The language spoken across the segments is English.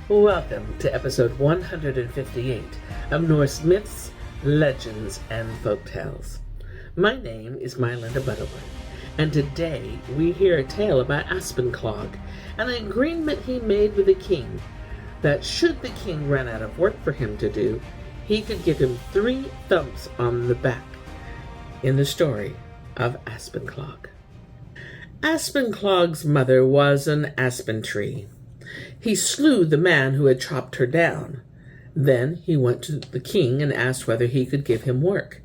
Welcome to episode 158 of Norse Myths, Legends, and Folktales. My name is MyLinda Butterworth, and today we hear a tale about Aspenclog and an agreement he made with the king that should the king run out of work for him to do, he could give him 3 thumps on the back in the story of Aspenclog. Aspenclog's mother was an aspen tree. He slew the man who had chopped her down. Then he went to the king and asked whether he could give him work.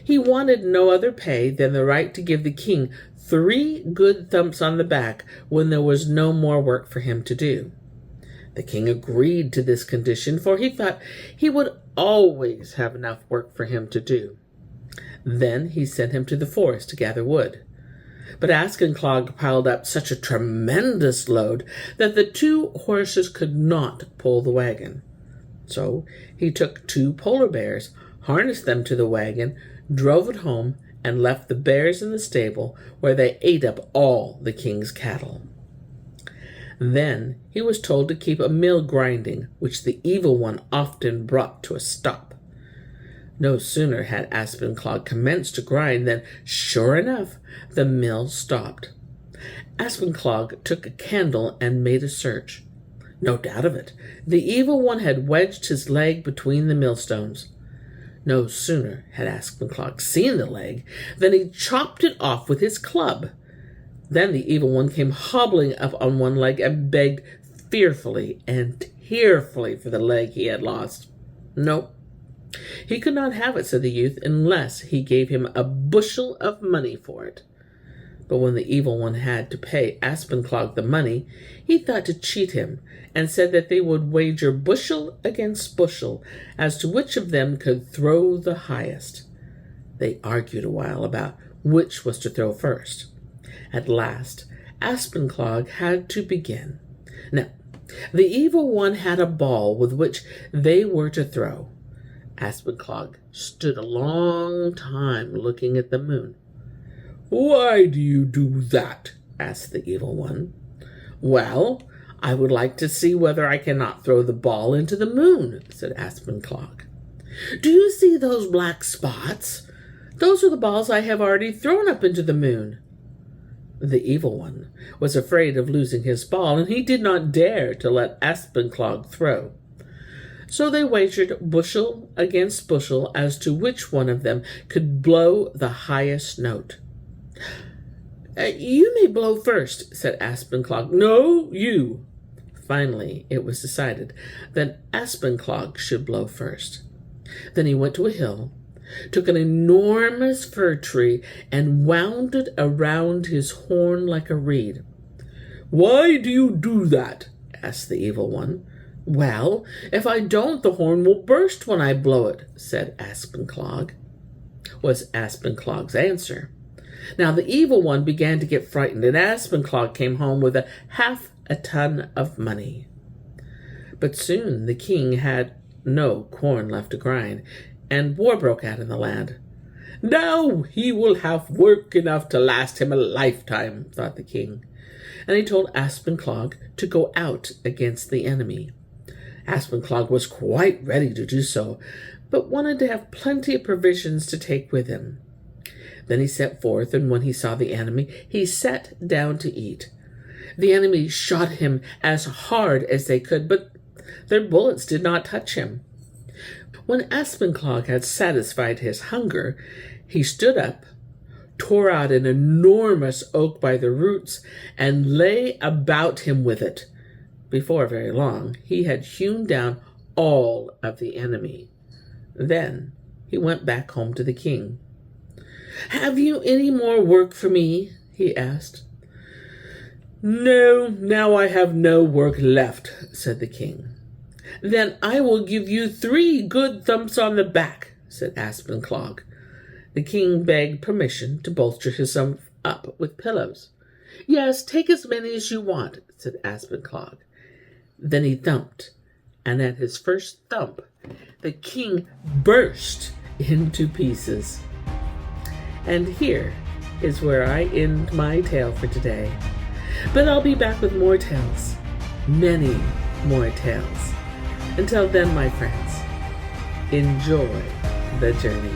He wanted no other pay than the right to give the king 3 good thumps on the back when there was no more work for him to do. The king agreed to this condition, for he thought he would always have enough work for him to do. Then he sent him to the forest to gather wood. But Aspenclog piled up such a tremendous load that the 2 horses could not pull the wagon. So he took 2 polar bears, harnessed them to the wagon, drove it home, and left the bears in the stable, where they ate up all the king's cattle. Then he was told to keep a mill grinding, which the evil one often brought to a stop. No sooner had Aspenclog commenced to grind than, sure enough, the mill stopped. Aspenclog took a candle and made a search. No doubt of it, the evil one had wedged his leg between the millstones. No sooner had Aspenclog seen the leg than he chopped it off with his club. Then the evil one came hobbling up on one leg and begged fearfully and tearfully for the leg he had lost. Nope. He could not have it, said the youth, unless he gave him a bushel of money for it. But when the evil one had to pay Aspenclog the money, he thought to cheat him, and said that they would wager bushel against bushel as to which of them could throw the highest. They argued a while about which was to throw first. At last, Aspenclog had to begin. Now, the evil one had a ball with which they were to throw. Aspenclog stood a long time looking at the moon. "Why do you do that?" asked the evil one. "Well, I would like to see whether I cannot throw the ball into the moon," said Aspenclog. "Do you see those black spots? Those are the balls I have already thrown up into the moon." The evil one was afraid of losing his ball, and he did not dare to let Aspenclog throw. So they wagered bushel against bushel as to which one of them could blow the highest note. "You may blow first," said Aspenclog. "No, you." Finally, it was decided that Aspenclog should blow first. Then he went to a hill, took an enormous fir tree, and wound it around his horn like a reed. "Why do you do that?" asked the evil one. "Well, if I don't, the horn will burst when I blow it," said Aspenclog, was Aspenclog's answer. Now the evil one began to get frightened, and Aspenclog came home with half a ton of money. But soon the king had no corn left to grind, and war broke out in the land. "Now he will have work enough to last him a lifetime," thought the king, and he told Aspenclog to go out against the enemy. Aspenclog was quite ready to do so, but wanted to have plenty of provisions to take with him. Then he set forth, and when he saw the enemy, he sat down to eat. The enemy shot him as hard as they could, but their bullets did not touch him. When Aspenclog had satisfied his hunger, he stood up, tore out an enormous oak by the roots, and lay about him with it. Before very long, he had hewn down all of the enemy. Then he went back home to the king. "Have you any more work for me?" he asked. "No, now I have no work left," said the king. "Then I will give you 3 good thumps on the back," said Aspenclog. The king begged permission to bolster himself up with pillows. "Yes, take as many as you want," said Aspenclog. Then he thumped, and at his first thump, the king burst into pieces. And here is where I end my tale for today. But I'll be back with more tales, many, more tales. Until then, my friends, enjoy the journey.